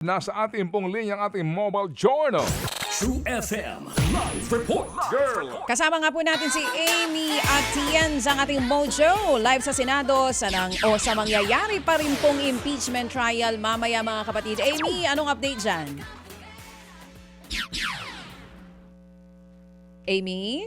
Nasa ating pong linyang ating mobile journal. True FM Live Report. Girl! Kasama nga po natin si Amy Atienza ang ating Mojo live sa Senado sa mangyayari pa rin pong impeachment trial mamaya mga kapatid. Amy, anong update dyan? Amy?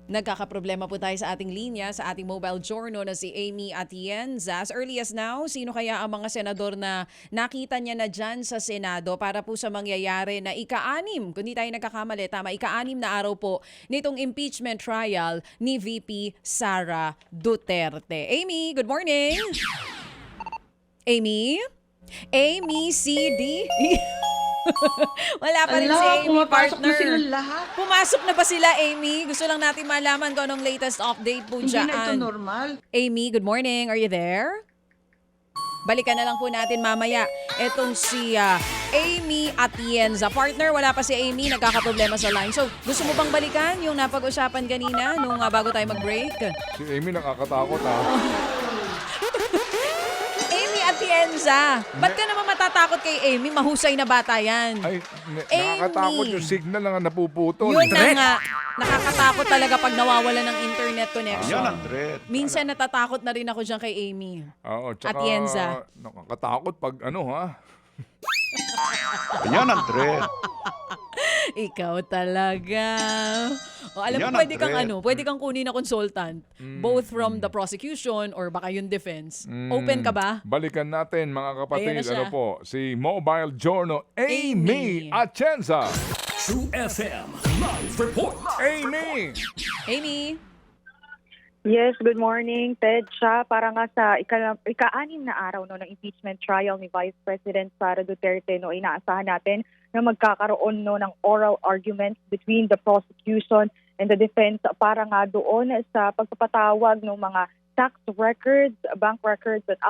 Nagkakaproblema po tayo sa ating linya, sa ating mobile journal na si Amy Atienza. As early as now, sino kaya ang mga senador na nakita niya na dyan sa Senado para po sa mangyayari na ika-anim, kung di tayo nagkakamali, tama, ika-anim na araw po nitong impeachment trial ni VP Sara Duterte. Amy, good morning! Amy? Amy, CD? Wala pa rin si Amy, pumapasok partner. na silang lahat. Pumasok na ba sila, Amy? Gusto lang natin malaman kung anong latest update po Hindi dyan. na ito normal. Amy, good morning. Are you there? Balikan na lang po natin mamaya. Etong si Amy Atienza. Partner, wala pa si Amy. Nagkakaproblema sa line. So, gusto mo bang balikan yung napag-usapan kanina nung bago tayo mag-break? Si Amy nakakatakot ha. Amy Atienza, ba't ka naman matatakot kay Amy? Mahusay na bata yan. Ay, Amy. nakakatakot yung signal na napuputol. Yun na nga. Nakakatakot talaga pag nawawala ng internet connection. Yan ang threat. Minsan natatakot na rin ako dyan kay Amy. Oo, tsaka Atienza. nakakatakot pag ano ha. Yan ang threat. Ikaw talaga. O, alam mo, Yan ang threat. pwede kang kunin na consultant. Both from the prosecution or baka yung defense. Open ka ba? Balikan natin mga Ayan kapatid. na siya. Ano po, si Mobile Journal Amy Amy. Atienza. True FM Live Report. Amy! Amy? Yes, good morning, Ted. Siya para nga sa ika-anim na araw no, ng impeachment trial ni Vice President Sara Duterte, no, inaasahan natin na magkakaroon no, ng oral arguments between the prosecution and the defense para nga doon sa pagpapatawag ng mga tax records, bank records at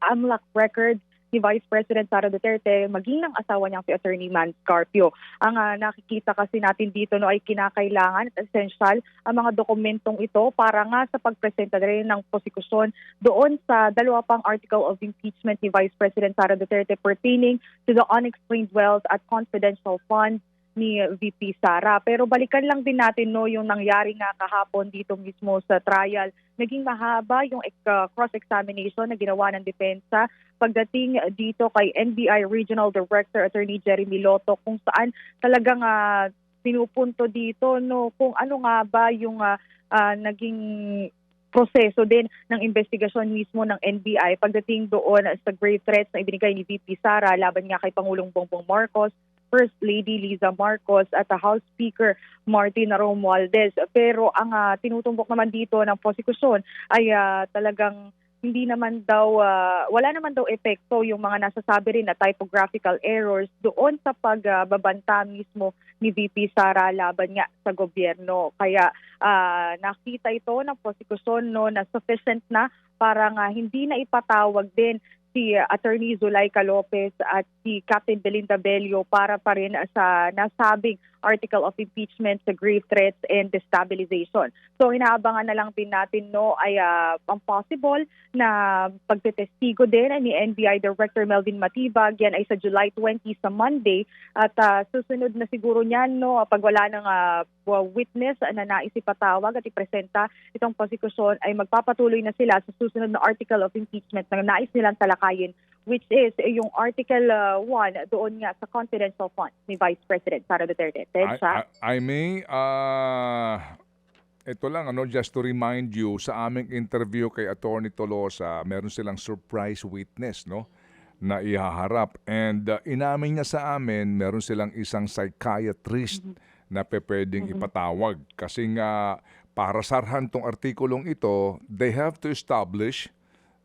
AMLAC records ni Vice President Sara Duterte, maging ng asawa niyang si Attorney Man Scarpio. Ang nakikita kasi natin dito no, ay kinakailangan at essential ang mga dokumentong ito para nga sa pagpresenta rin ng prosekusyon doon sa dalawa pang article of impeachment ni Vice President Sara Duterte pertaining to the unexplained wealth at confidential funds ni VP Sara. Pero balikan lang din natin no, yung nangyari nga kahapon dito mismo sa trial. Naging mahaba yung cross-examination na ginawa ng depensa pagdating dito kay NBI Regional Director Attorney Jeremy Lotto kung saan talagang pinupunto dito no kung ano nga ba yung naging proseso din ng investigasyon mismo ng NBI pagdating doon sa grave threats na ibinigay ni VP Sara laban nga kay Pangulong Bongbong Marcos, First Lady Liza Marcos at House Speaker Martin Romualdez. Pero ang tinutumbok naman dito ng prosekusyon ay talagang hindi naman daw, wala naman daw epekto yung mga nasasabi rin na typographical errors doon sa pagbabanta mismo ni VP Sara laban nga sa gobyerno. Kaya nakita ito ng prosekusyon no, na sufficient na para nga hindi na ipatawag din si Attorney Zulaika Lopez at si Captain Belinda Bello para pa rin sa nasabing article of impeachment sa grave threats and destabilization. So inaabangan na lang din natin no ay ang possible na pagtetestigo din ni NBI Director Melvin Matibag. Yan ay sa July 20 sa Monday at susunod na siguro niyan no pag wala ng witness na nais ipatawag at ipresenta itong prosekusyon ay magpapatuloy na sila sa susunod na article of impeachment na nais nilang talakayin, which is yung Article 1 doon nga sa confidential funds ni Vice President Sara Duterte. I may, ito lang, just to remind you, sa aming interview kay Attorney Tolosa, meron silang surprise witness, no? Na ihaharap. And inamin niya sa amin, meron silang isang psychiatrist na pwedeng ipatawag. Kasi nga, para sarhan tong artikulong ito, they have to establish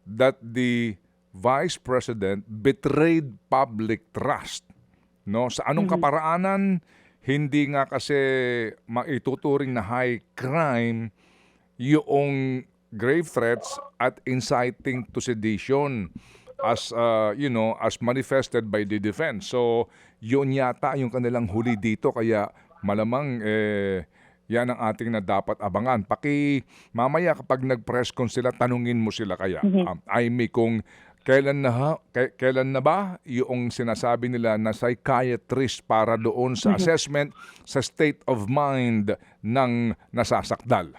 that the Vice President betrayed public trust. No, sa anong kaparaanan, hindi nga kasi maituturing na high crime yung grave threats at inciting to sedition as as manifested by the defense. So, yun yata yung kanilang huli dito kaya malamang yan ang ating na dapat abangan. Mamaya kapag nag-press con sila, tanungin mo sila kaya. I may kung Kailan na ba yung sinasabi nila na psychiatrist para doon sa assessment sa state of mind ng nasasakdal?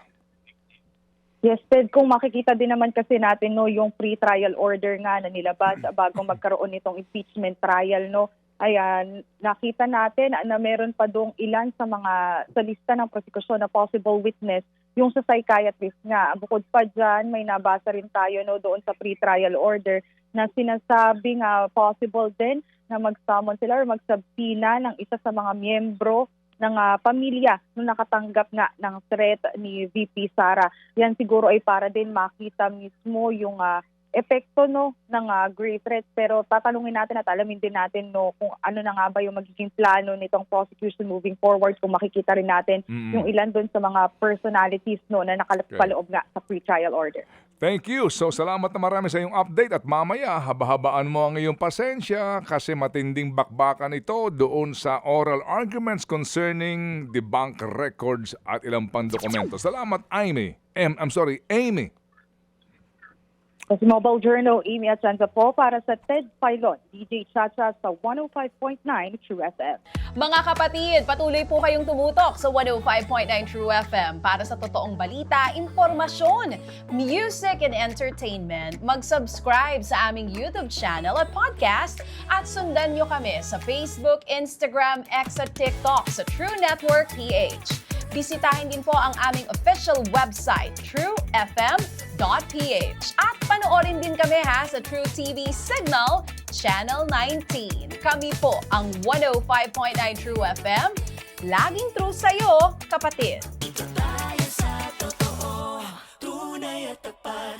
Yes, Ted, kung makikita din naman kasi natin no yung pre-trial order nga na nilabas bago magkaroon nitong impeachment trial no. Ayan, nakita natin na meron pa dong ilan sa lista ng prosekusyon na possible witness yung sa psychiatrist nga. Bukod pa dyan, may nabasa rin tayo no doon sa pre-trial order na sinasabing possible din na mag-summon sila or magsubpoena ng isa sa mga miyembro ng pamilya nung nakatanggap nga ng threat ni VP Sara. Yan siguro ay para din makita mismo yung epekto no ng grave threat, pero tatanungin natin at alamin din natin no kung ano na nga ba yung magiging plano nitong prosecution moving forward, kung makikita rin natin yung ilan doon sa mga personalities no na nakalapaloob nga sa pre-trial order. Thank you. So salamat na marami sa iyong update at mamaya haba-habaan mo ang iyong pasensya kasi matinding bakbakan ito doon sa oral arguments concerning the bank records at ilang pang dokumento. Salamat, Amy. Amy. Sa Mobile Journal, Amy Atienza po para sa Ted Filon, DJ Chacha sa 105.9 True FM. Mga kapatid, patuloy po kayong tumutok sa 105.9 True FM para sa totoong balita, impormasyon, music and entertainment. Mag-subscribe sa aming YouTube channel at podcast at sundan nyo kami sa Facebook, Instagram, X at TikTok sa True Network PH. Bisitahin din po ang aming official website, truefm.ph. At panoorin din kami sa True TV Signal, Channel 19. Kami po ang 105.9 True FM. Laging true sa'yo, kapatid.